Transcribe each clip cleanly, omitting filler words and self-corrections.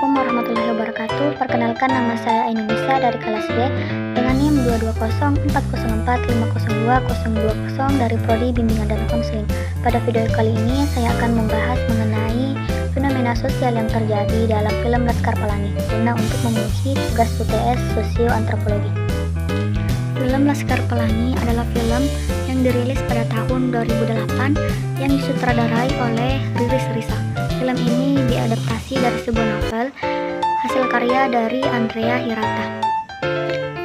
Assalamualaikum warahmatullahi wabarakatuh. Perkenalkan, nama saya Ainunisa dari kelas B dengan NIM 2204045022020 dari Prodi Bimbingan dan Konseling. Pada video kali ini saya akan membahas mengenai fenomena sosial yang terjadi dalam film Laskar Pelangi guna untuk memenuhi tugas UTS Sosioantropologi. Film Laskar Pelangi adalah film yang dirilis pada tahun 2008 yang disutradarai oleh Riris Risa. Film ini diadaptasi dari sebuah novel hasil karya dari Andrea Hirata.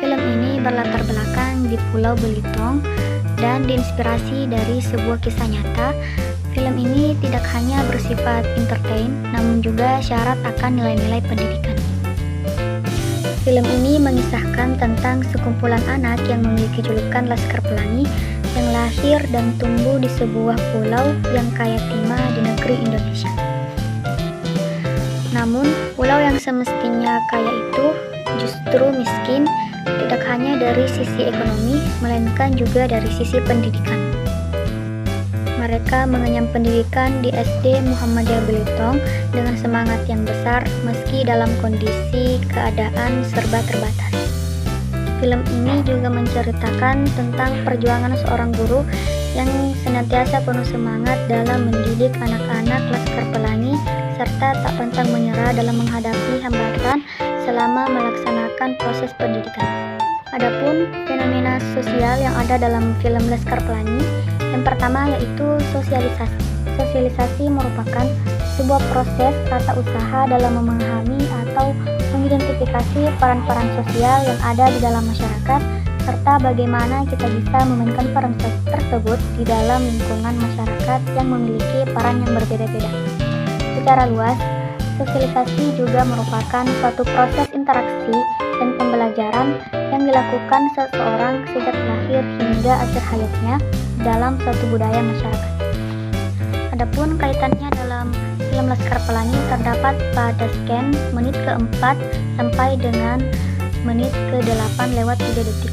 Film ini berlatar belakang di Pulau Belitung dan diinspirasi dari sebuah kisah nyata. Film ini tidak hanya bersifat entertain, namun juga syarat akan nilai-nilai pendidikan. Film ini mengisahkan tentang sekumpulan anak yang memiliki julukan Laskar Pelangi yang lahir dan tumbuh di sebuah pulau yang kaya timah di negeri Indonesia. Namun, pulau yang semestinya kaya itu justru miskin, tidak hanya dari sisi ekonomi, melainkan juga dari sisi pendidikan. Mereka mengenyam pendidikan di SD Muhammadiyah Belitung dengan semangat yang besar meski dalam kondisi keadaan serba terbatas. Film ini juga menceritakan tentang perjuangan seorang guru yang senantiasa penuh semangat dalam mendidik anak-anak Laskar Pelangi serta tak pantang menyerah dalam menghadapi hambatan selama melaksanakan proses pendidikan. Adapun fenomena sosial yang ada dalam film Laskar Pelangi, yang pertama yaitu sosialisasi. Sosialisasi merupakan sebuah proses atau usaha dalam memahami atau mengidentifikasi peran-peran sosial yang ada di dalam masyarakat serta bagaimana kita bisa memainkan peran tersebut di dalam lingkungan masyarakat yang memiliki peran yang berbeda-beda. Secara luas, sosialisasi juga merupakan suatu proses interaksi dan pembelajaran yang dilakukan seseorang sejak lahir hingga akhir hayatnya dalam suatu budaya masyarakat. Adapun kaitannya dalam film Laskar Pelangi terdapat pada scan menit ke-4 sampai dengan menit ke-8 lewat 3 detik.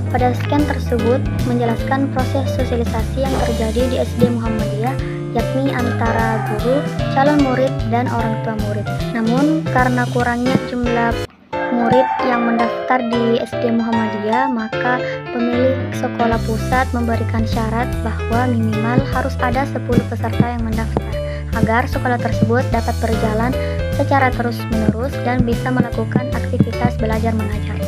Pada scan tersebut menjelaskan proses sosialisasi yang terjadi di SD Muhammadiyah, yakni antara guru, calon murid, dan orang tua murid. Namun, karena kurangnya jumlah murid yang mendaftar di SD Muhammadiyah, maka pemilik sekolah pusat memberikan syarat bahwa minimal harus ada 10 peserta yang mendaftar, agar sekolah tersebut dapat berjalan secara terus-menerus dan bisa melakukan aktivitas belajar mengajar.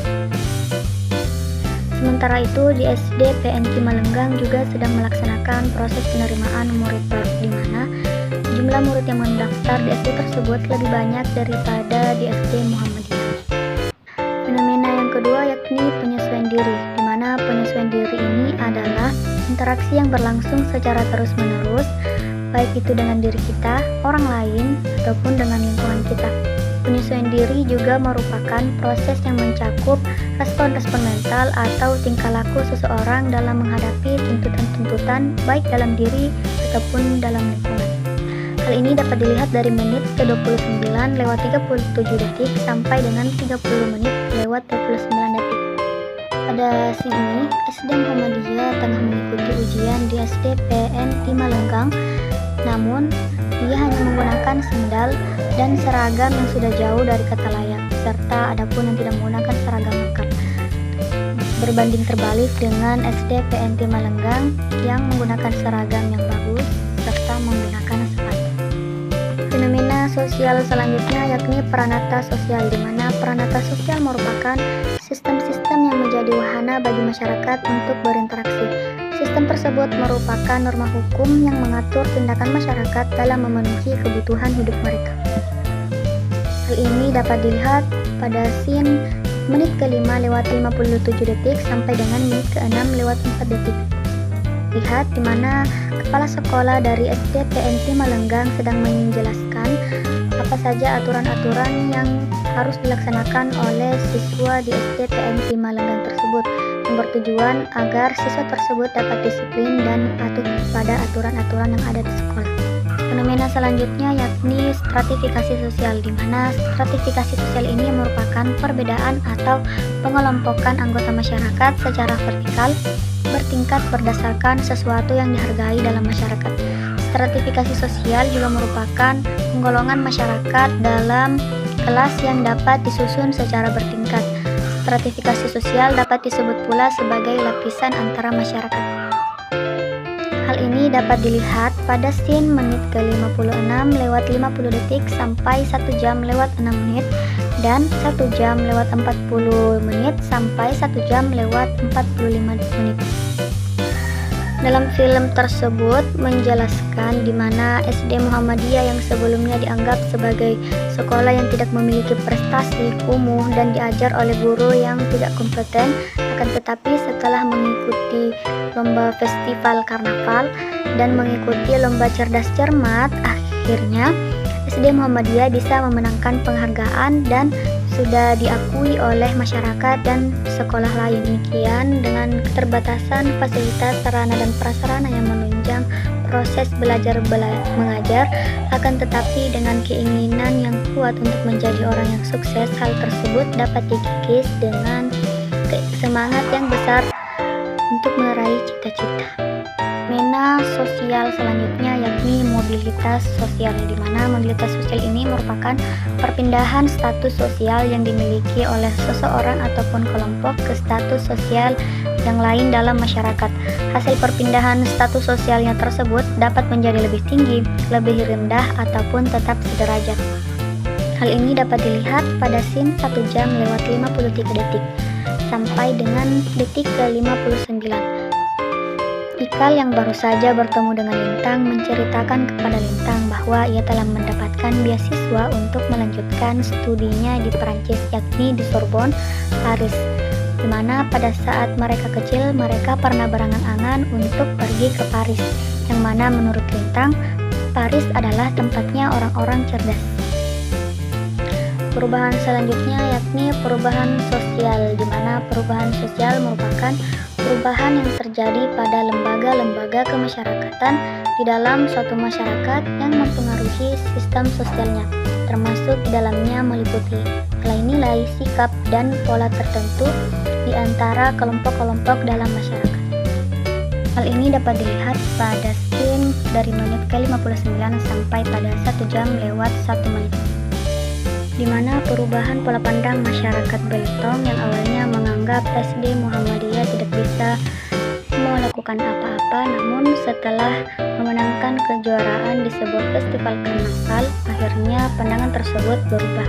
Sementara itu, di SD PNT Malenggang juga sedang melaksanakan proses penerimaan murid baru, di mana jumlah murid yang mendaftar di SD tersebut lebih banyak daripada di SD Muhammadiyah. Fenomena yang kedua yakni penyesuaian diri, di mana penyesuaian diri ini adalah interaksi yang berlangsung secara terus-menerus, baik itu dengan diri kita, orang lain, ataupun dengan lingkungan kita. Penyesuaian diri juga merupakan proses yang mencakup respon-respon mental atau tingkah laku seseorang dalam menghadapi tuntutan-tuntutan baik dalam diri ataupun dalam lingkungan. Hal ini dapat dilihat dari menit ke-29 lewat 37 detik sampai dengan 30 menit lewat 29 detik. Pada scene ini, SD Muhammadiyah tengah mengikuti ujian di SD PNT Malenggang, namun dia hanya menggunakan sendal dan seragam yang sudah jauh dari kata layak, serta adapun yang tidak menggunakan seragam lengkap. Berbanding terbalik dengan SD PNT Malenggang yang menggunakan seragam yang bagus serta menggunakan sepatu. Fenomena sosial selanjutnya yakni peranata sosial, di mana peranata sosial merupakan sistem-sistem yang menjadi wahana bagi masyarakat untuk berinteraksi. Sistem tersebut merupakan norma hukum yang mengatur tindakan masyarakat dalam memenuhi kebutuhan hidup mereka. Hal ini dapat dilihat pada scene menit ke-5 lewat 57 detik sampai dengan menit ke-6 lewat 4 detik. Lihat di mana kepala sekolah dari SD PNT Malenggang sedang menjelaskan apa saja aturan-aturan yang harus dilaksanakan oleh siswa di SD PNT Malenggang tersebut, yang bertujuan agar siswa tersebut dapat disiplin dan patuh pada aturan-aturan yang ada di sekolah. Fenomena selanjutnya yakni stratifikasi sosial, di mana stratifikasi sosial ini merupakan perbedaan atau pengelompokan anggota masyarakat secara vertikal bertingkat berdasarkan sesuatu yang dihargai dalam masyarakat. Stratifikasi sosial juga merupakan penggolongan masyarakat dalam kelas yang dapat disusun secara bertingkat. Stratifikasi sosial dapat disebut pula sebagai lapisan antara masyarakat. Hal ini dapat dilihat pada scene menit ke-56 lewat 50 detik sampai 1 jam lewat 6 menit dan 1 jam lewat 40 menit sampai 1 jam lewat 45 menit. Dalam film tersebut menjelaskan di mana SD Muhammadiyah yang sebelumnya dianggap sebagai sekolah yang tidak memiliki prestasi, kumuh, dan diajar oleh guru yang tidak kompeten, akan tetapi setelah mengikuti lomba festival karnaval dan mengikuti lomba cerdas cermat, akhirnya SD Muhammadiyah bisa memenangkan penghargaan dan sudah diakui oleh masyarakat dan sekolah lain. Demikian dengan keterbatasan fasilitas sarana dan prasarana yang menunjang proses belajar mengajar, akan tetapi dengan keinginan yang kuat untuk menjadi orang yang sukses, hal tersebut dapat dikikis dengan semangat yang besar untuk meraih cita-cita. Fenomena sosial selanjutnya yakni mobilitas sosial, di mana mobilitas sosial ini merupakan perpindahan status sosial yang dimiliki oleh seseorang ataupun kelompok ke status sosial yang lain dalam masyarakat. Hasil perpindahan status sosialnya tersebut dapat menjadi lebih tinggi, lebih rendah, ataupun tetap sederajat. Hal ini dapat dilihat pada scene 1 jam lewat 53 detik sampai dengan detik ke-59. Ikal yang baru saja bertemu dengan Lintang menceritakan kepada Lintang bahwa ia telah mendapatkan beasiswa untuk melanjutkan studinya di Perancis, yakni di Sorbonne, Paris, di mana pada saat mereka kecil mereka pernah berangan-angan untuk pergi ke Paris, yang mana menurut Lintang, Paris adalah tempatnya orang-orang cerdas. Perubahan selanjutnya yakni perubahan sosial, di mana perubahan sosial merupakan perubahan yang terjadi pada lembaga-lembaga kemasyarakatan di dalam suatu masyarakat yang mempengaruhi sistem sosialnya, termasuk di dalamnya meliputi nilai-nilai, sikap, dan pola tertentu di antara kelompok-kelompok dalam masyarakat. Hal ini dapat dilihat pada scene dari menit ke-59 sampai pada 1 jam lewat 1 menit, di mana perubahan pola pandang masyarakat Belitung yang awalnya menganggap SD Muhammadiyah tidak bisa melakukan apa-apa, namun setelah memenangkan kejuaraan di sebuah festival karnaval, akhirnya pandangan tersebut berubah.